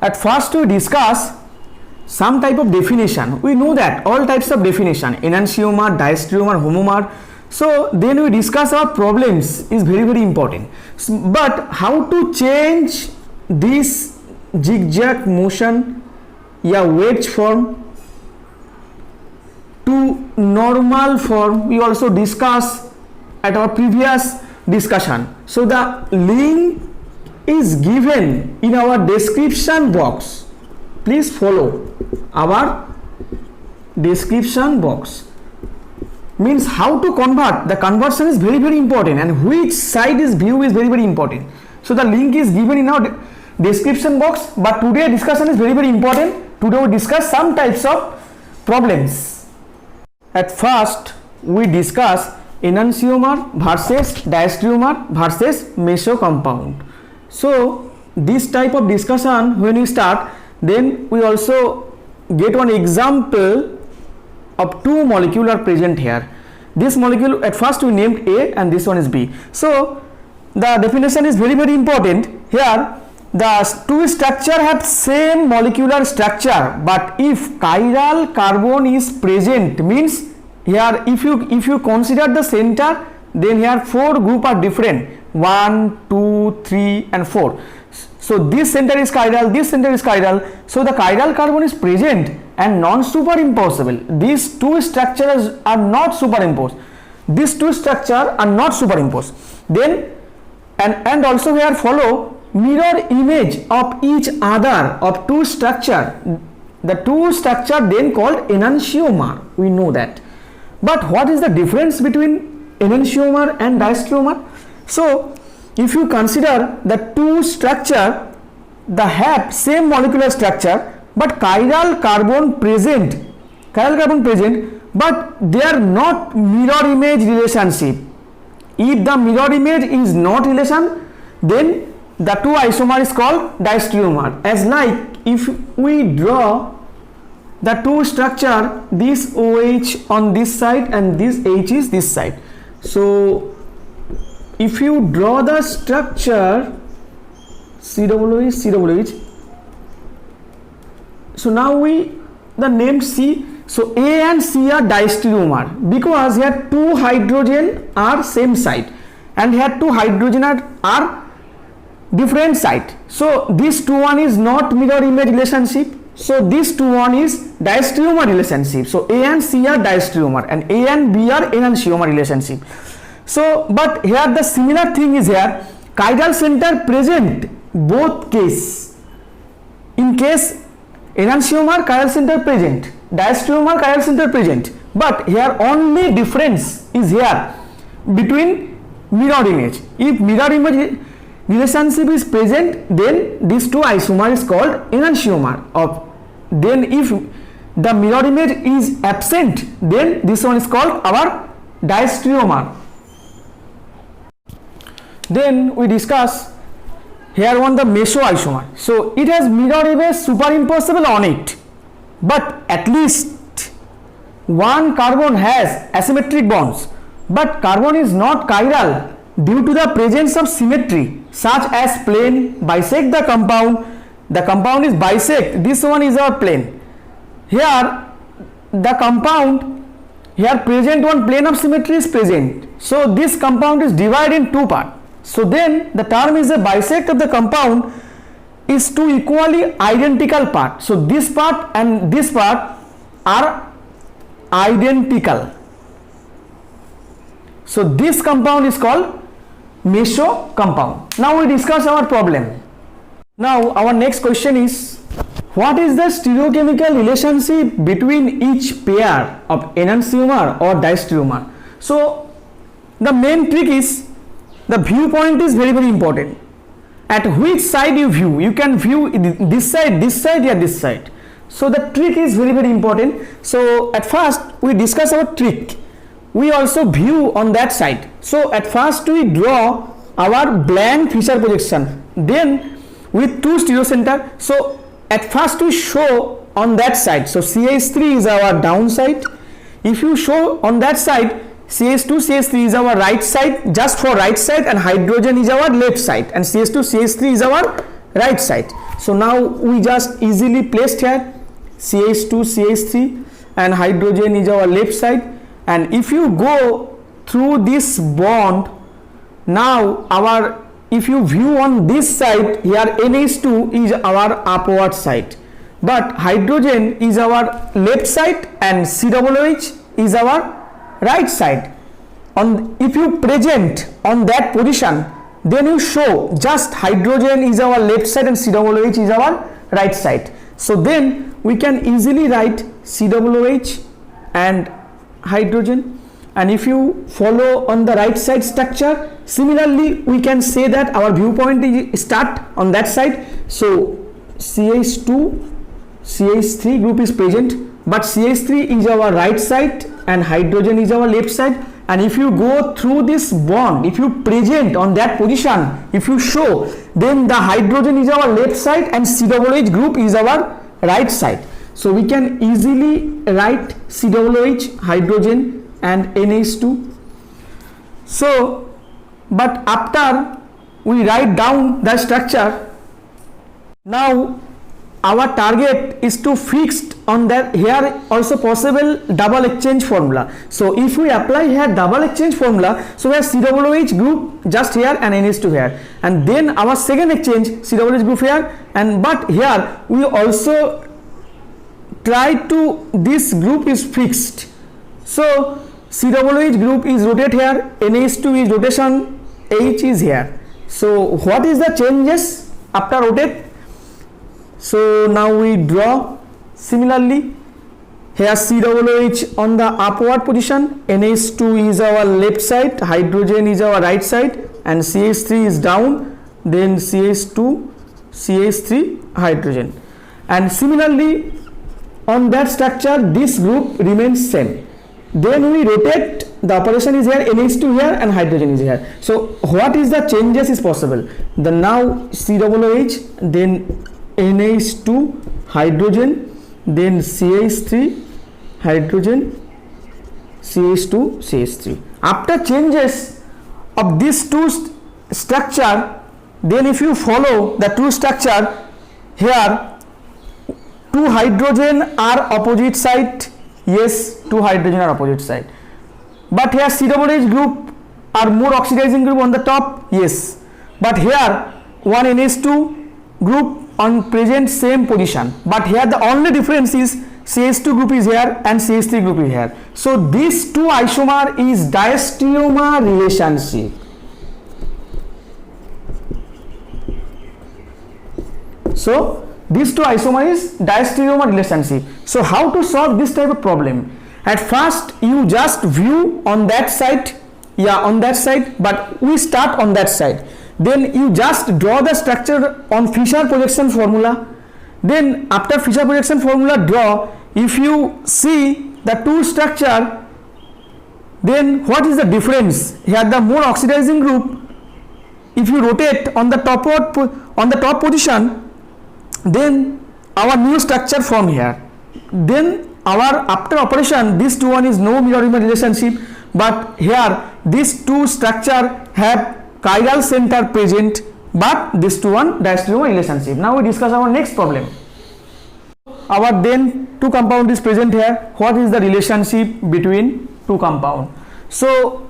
at first we discuss some type of definition. We know that all types of definition, enantiomer, diastereomer, homomer. So then we discuss our problems is very important. But how to change this zigzag motion, wedge form to normal form, we also discuss at our previous discussion. So the link is given in our description box. Please follow our description box. Means how to convert, the conversion is very important, and which side is view is very important. So the link is given in our description box, but today discussion is very important. Today we discuss some types of problems. At first we discuss enantiomer versus diastereomer versus meso compound. So this type of discussion when we start, then we also get one example of two molecules are present here. This molecule at first we named A and this one is B. So the definition is very important. Here the two structure have same molecular structure, but if chiral carbon is present, means here if you consider the center, then here four group are different, 1, 2, 3 and 4. So this center is chiral, this center is chiral, so the chiral carbon is present and non-superimposable. These two structures are not superimposed. These two structures are not superimposed. Then and also here follow mirror image of each other of two structure. The two structure then called enantiomer. We know that. But what is the difference between enantiomer and diastereomer? So if you consider the two structure, they have same molecular structure, but chiral carbon present, but they are not mirror image relationship. If the mirror image is not relation, then the two isomer is called diastereomer. As like if we draw the two structure, this OH on this side and this H is this side. So if you draw the structure COOH, so now the name C, so A and C are diastereomer because here two hydrogen are same side and here two hydrogen are different side. So this two one is not mirror image relationship, so this two one is diastereomer relationship. So A and C are diastereomer and A and B are enantiomer relationship. So but here the similar thing is here, chiral center present both case. In case enantiomer chiral center present, diastereomer chiral center present, but here only difference is here between mirror image. If mirror image relationship is present, then these two isomer is called enantiomer. Then if the mirror image is absent, then this one is called our diastereomer. Then we discuss here on the meso isomer. So it has mirror image superimposable on it, but at least one carbon has asymmetric bonds, but carbon is not chiral due to the presence of symmetry such as plane bisect the compound is bisect, this one is our plane. Here the compound, here present one plane of symmetry is present, so this compound is divided in two parts. So then the term is a bisect of the compound is two equally identical parts. So this part and this part are identical. So this compound is called meso compound. Now we discuss our problem. Now our next question is, what is the stereochemical relationship between each pair of enantiomer or diastereomer? So the main trick is, the viewpoint is very important. At which side you view, you can view this side, or this side. So the trick is very important. So at first we discuss our trick. We also view on that side. So at first we draw our blank Fischer projection, then with two stereocenter. So at first we show on that side. So CH3 is our downside. If you show on that side, CH2, CH3 is our right side, just for right side, and hydrogen is our left side, and CH2, CH3 is our right side. So now we just easily placed here CH2 CH3 and hydrogen is our left side, and if you go through this bond, now our, if you view on this side here, NH2 is our upward side, but hydrogen is our left side and COOH is our right side. On, if you present on that position, then you show just hydrogen is our left side and COOH is our right side. So then we can easily write COOH and hydrogen, and if you follow on the right side structure, similarly we can say that our viewpoint is start on that side. So CH2 CH3 group is present, but CH3 is our right side and hydrogen is our left side. And if you go through this bond, if you present on that position, if you show, then the hydrogen is our left side and COOH group is our right side. So we can easily write COOH, hydrogen and NH2. So, but after we write down the structure, now our target is to fix on that. Here also possible double exchange formula. So if we apply here double exchange formula, so we have COOH group just here and NH2 here, and then our second exchange COOH group here, and but here we also try to, this group is fixed. So COOH group is rotate here, NH2 is rotation, H is here. So what is the changes after rotate? So now we draw similarly here COOH on the upward position, NH2 is our left side, hydrogen is our right side, and CH3 is down, then CH2 CH3 hydrogen. And similarly on that structure this group remains same. Then we rotate, the operation is here, NH2 here and hydrogen is here. So what is the changes is possible? The now COOH, then NH2 hydrogen, then CH3 hydrogen, CH2 CH3. After changes of these two structure, then if you follow the two structure, here two hydrogen are opposite side, yes, two hydrogen are opposite side, but here COOH group are more oxidizing group on the top, yes, but here one NH2 group on present same position, but here the only difference is CH2 group is here and CH3 group is here. So these two isomer is diastereomer relationship. So these two isomer is diastereomer relationship. So how to solve this type of problem? At first you just view on that side, yeah, on that side, but we start on that side. Then you just draw the structure on Fisher projection formula. Then after Fisher projection formula draw, if you see the two structure, then what is the difference? Here the more oxidizing group, if you rotate on the top position, then our new structure from here. Then our after operation this two one is no mirror image relationship, but here these two structure have chiral center present, but this two one diastereomer relationship. Now we discuss our next problem. Our then two compound is present here. What is the relationship between two compound? So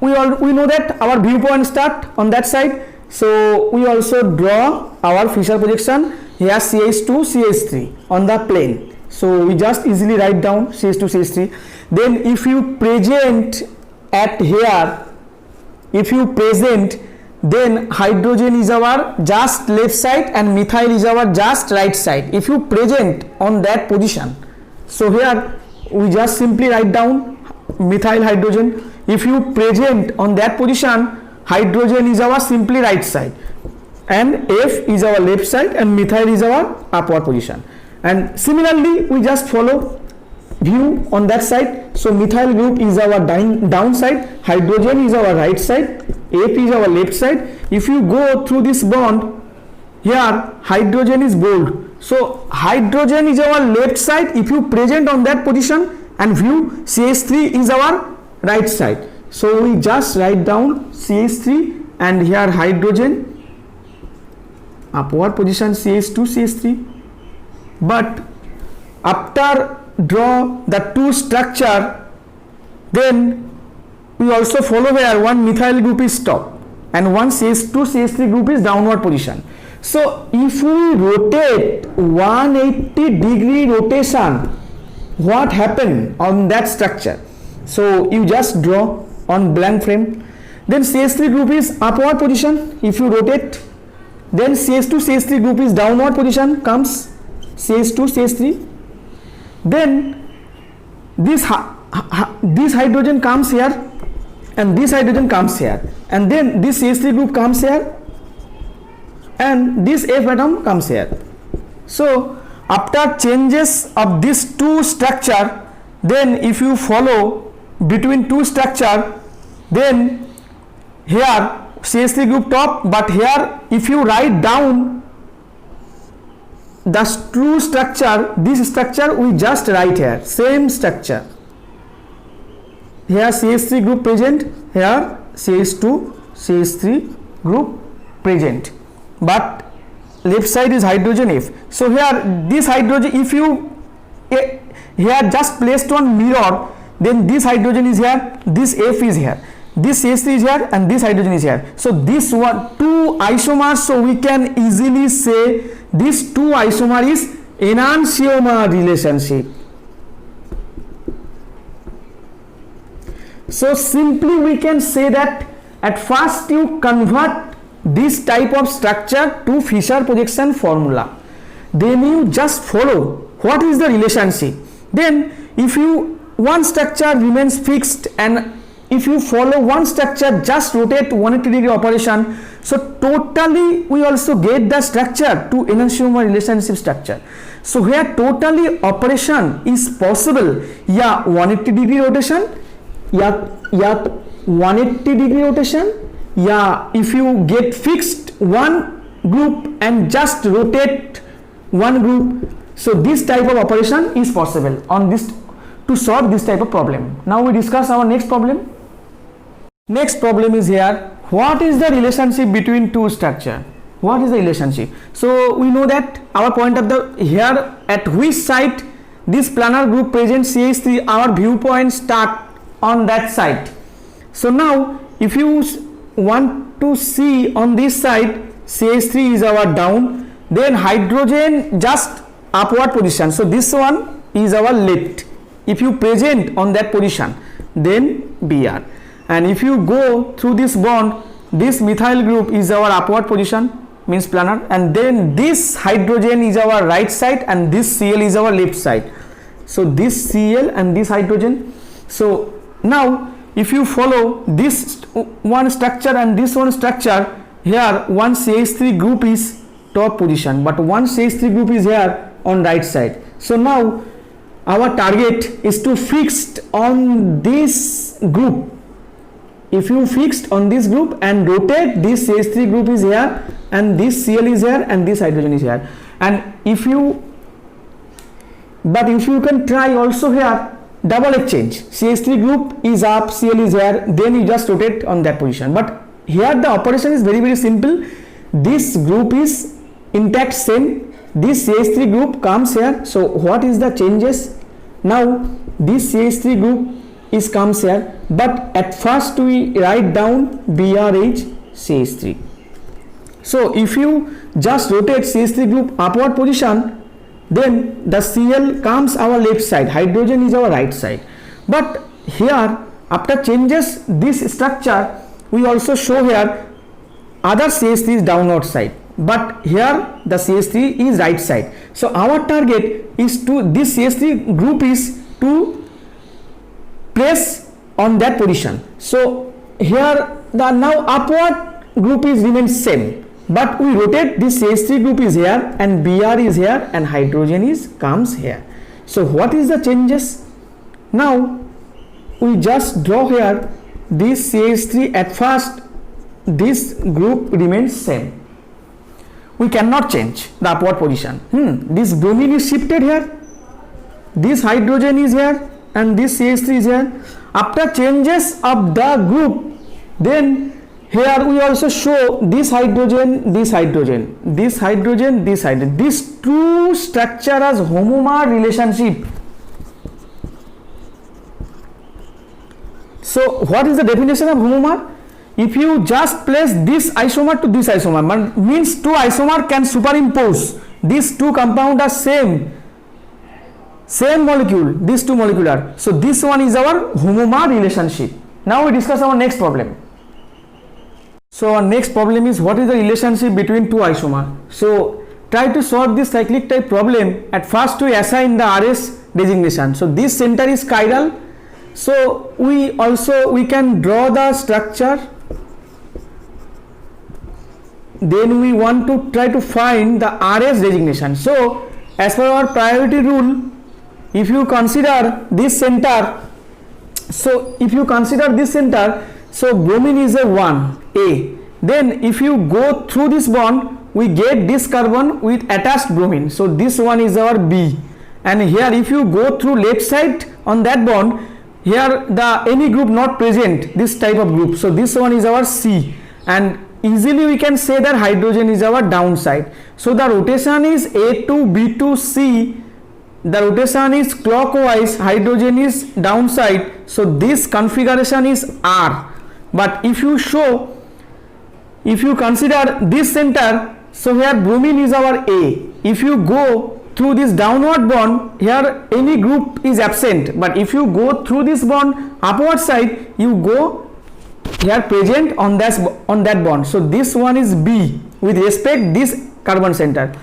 we know that our viewpoint start on that side. So we also draw our Fisher projection here, CH2 CH3 on the plane. So we just easily write down CH2 CH3. Then if you present at here, if you present, then hydrogen is our just left side and methyl is our just right side. If you present on that position, so here we just simply write down methyl hydrogen. If you present on that position, hydrogen is our simply right side and F is our left side and methyl is our upward position. And similarly we just follow view on that side. So methyl group is our down side, hydrogen is our right side, F is our left side. If you go through this bond, here hydrogen is bold, so hydrogen is our left side. If you present on that position and view, CH3 is our right side. So we just write down CH3 and here hydrogen upward position CH2 CH3. But after draw the two structure, then we also follow where one methyl group is top and one CH2 CH3 group is downward position. So if we rotate 180-degree rotation, what happened on that structure? So you just draw on blank frame. Then CH3 group is upward position. If you rotate, then CH2 CH3 group is downward position, comes CH2 CH3. Then this hydrogen comes here and this hydrogen comes here, and then this CH3 group comes here and this F atom comes here. So after changes of these two structure, then if you follow between two structure, then here CH3 group top, but here if you write down the true structure, this structure we just write here, same structure. Here CH3 group present, here CH2 CH3 group present, but left side is hydrogen F. So here this hydrogen, if you here just placed on mirror, then this hydrogen is here, this F is here, this CH3 is here, and this hydrogen is here. So this one two isomers, so we can easily say this two isomer is enantiomer relationship. So simply we can say that at first you convert this type of structure to Fischer projection formula, then you just follow what is the relationship. Then if you one structure remains fixed and if you follow one structure, just rotate 180-degree operation, so totally we also get the structure to enantiomer relationship structure. So here totally operation is possible, yeah 180-degree rotation, yeah 180-degree rotation, yeah if you get fixed one group and just rotate one group. So this type of operation is possible on this to solve this type of problem. Now we discuss our next problem. Next problem is here, what is the relationship between two structure? What is the relationship? So we know that our point of the here at which side this planar group present CH3, our viewpoint start on that side. So now if you want to see on this side, CH3 is our down, then hydrogen just upward position, so this one is our left. If you present on that position, then Br, and if you go through this bond, this methyl group is our upward position, means planar, and then this hydrogen is our right side and this Cl is our left side. So this Cl and this hydrogen. So now if you follow this one structure and this one structure, here one CH3 group is top position, but one CH3 group is here on right side. So now our target is to fix on this group. If you fixed on this group and rotate, this CH3 group is here and this Cl is here and this hydrogen is here, and if you can try also here double exchange, CH3 group is up, Cl is here, then you just rotate on that position. But here the operation is very simple. This group is intact same, this CH3 group comes here. So what is the changes? Now this CH3 group is comes here, but at first we write down BRH CH3. So if you just rotate CH3 group upward position, then the Cl comes our left side, hydrogen is our right side. But here after changes this structure, we also show here other CH3 is downward side, but here the CH3 is right side. So our target is to this CH3 group is to place on that position. So here the now upward group is remains same, but we rotate this CH3 group is here and Br is here and hydrogen is comes here. So what is the changes? Now we just draw here this CH3. At first this group remains same, we cannot change the upward position. This bromine is shifted here, this hydrogen is here and this CH3 is here. After changes of the group, then Here we also show this hydrogen, this hydrogen, this hydrogen, this hydrogen. These two structure as homomer relationship. So what is the definition of homomer? If you just place this isomer to this isomer, means two isomer can superimpose. These two compound are same molecule, these two molecular. So this one is our homomer relationship. Now we discuss our next problem. So our next problem is what is the relationship between two isomer. So try to solve this cyclic type problem. At first we assign the RS designation. So this center is chiral. So we can draw the structure. Then we want to try to find the RS designation. So as per our priority rule, if you consider this center, so bromine is a 1A. Then if you go through this bond, we get this carbon with attached bromine. So this one is our B. And here if you go through left side on that bond, here the any group not present, this type of group. So this one is our C. And easily we can say that hydrogen is our downside. So the rotation is A to B to C. The rotation is clockwise, hydrogen is downside. So this configuration is R. But if you consider this center, so here bromine is our A. If you go through this downward bond, here any group is absent. But if you go through this bond upward side, you go here present on that bond. So this one is B with respect this carbon center,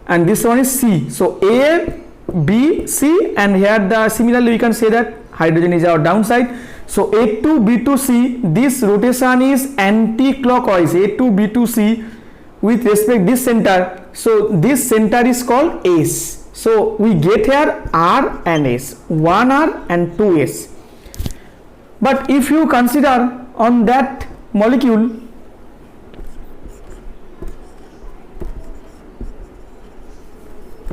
and this one is C. So A, B, C, and here the similarly we can say that hydrogen is our downside. So A to B to C, this rotation is anti-clockwise, A to B to C with respect this center. So this center is called S. So we get here R and S, 1R and 2S. But if you consider on that molecule,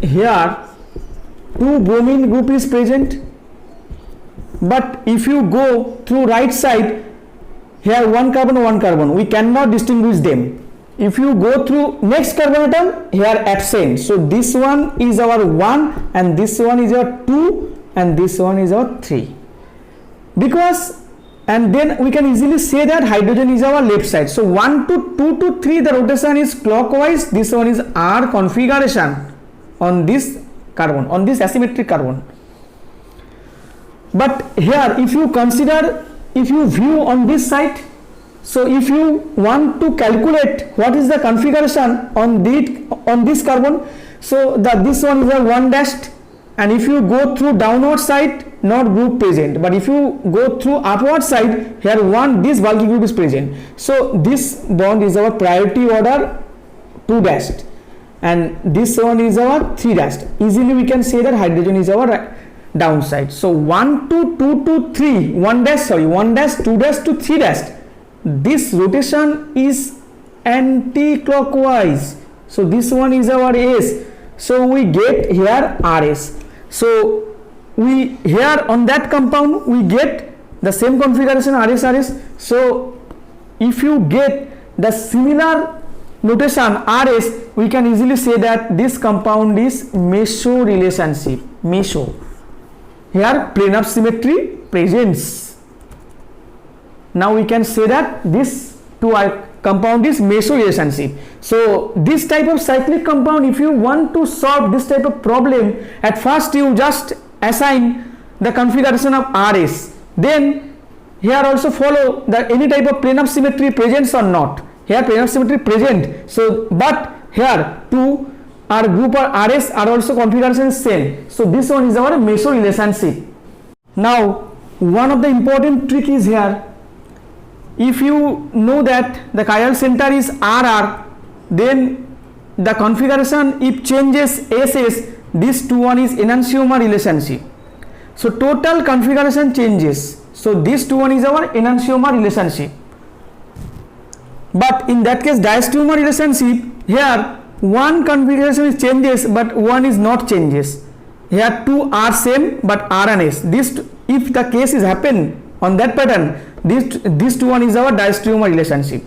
here two bromine group is present, but if you go through right side, here one carbon, we cannot distinguish them. If you go through next carbon atom, here absent. So this one is our 1 and this one is our 2 and this one is our 3. Because, and then we can easily say that hydrogen is our left side. So 1 to 2 to 3 the rotation is clockwise. This one is R configuration on this carbon, on this asymmetric carbon. But here if you consider, if you view on this side, so if you want to calculate what is the configuration on this carbon, so this one is a 1 dashed, and if you go through downward side, not group present, but if you go through upward side, here this bulky group is present. So this bond is our priority order 2 dashed, and this one is our 3 dashed. Easily we can say that hydrogen is our downside. So 1 to 2 to 3, 1 dash, 2 dash to 3 dash. This rotation is anti-clockwise. So this one is our S. So we get here RS. So we here on that compound we get the same configuration RS. So if you get the similar notation RS, we can easily say that this compound is meso relationship. Meso. Here plane of symmetry presents. Now we can say that this compound is meso relationship. So this type of cyclic compound, if you want to solve this type of problem, at first you just assign the configuration of RS. Then here also follow that any type of plane of symmetry presents or not. Here plane of symmetry present. So but here two our group or RS are also configuration is same. So this one is our meso relationship. Now one of the important trick is here. If you know that the chiral center is RR, then the configuration if changes SS, this two one is enantiomer relationship. So total configuration changes. So this two one is our enantiomer relationship. But in that case diastereomer relationship, here one configuration is changes but one is not changes. Here two are same but R and S. This if the case is happen on that pattern, this two one is our diastereomer relationship.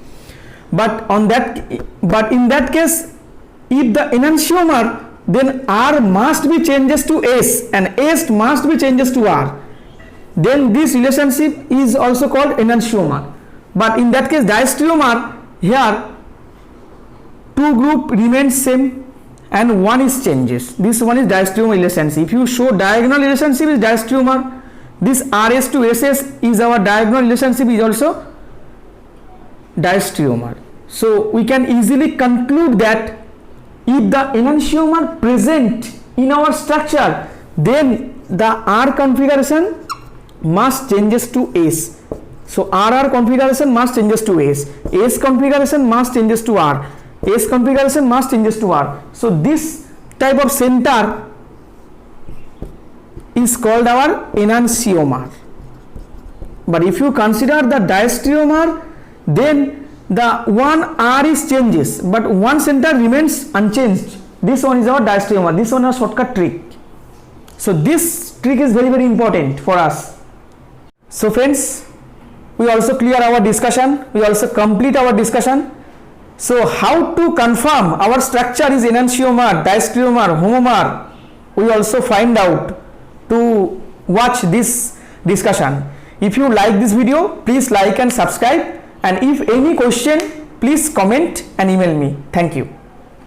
but in that case, if the enantiomer, then R must be changes to S and S must be changes to R. Then this relationship is also called enantiomer. But in that case, diastereomer, here two group remains same and one is changes. This one is diastereomer relationship. If you show diagonal relationship is diastereomer, this RS to SS is our diagonal relationship is also diastereomer. So we can easily conclude that if the enantiomer present in our structure, then the R configuration must changes to S. So RR configuration must changes to S. S configuration must changes to R. S configuration must changes to R. So this type of center is called our enantiomer. But if you consider the diastereomer, then the one R is changes, but one center remains unchanged. This one is our diastereomer. This one is a shortcut trick. So this trick is very, very important for us. So friends, we also clear our discussion. We also complete our discussion. So how to confirm our structure is enantiomer, diastereomer, homomer, we also find out to watch this discussion. If you like this video, please like and subscribe, and if any question, please comment and email me. Thank you.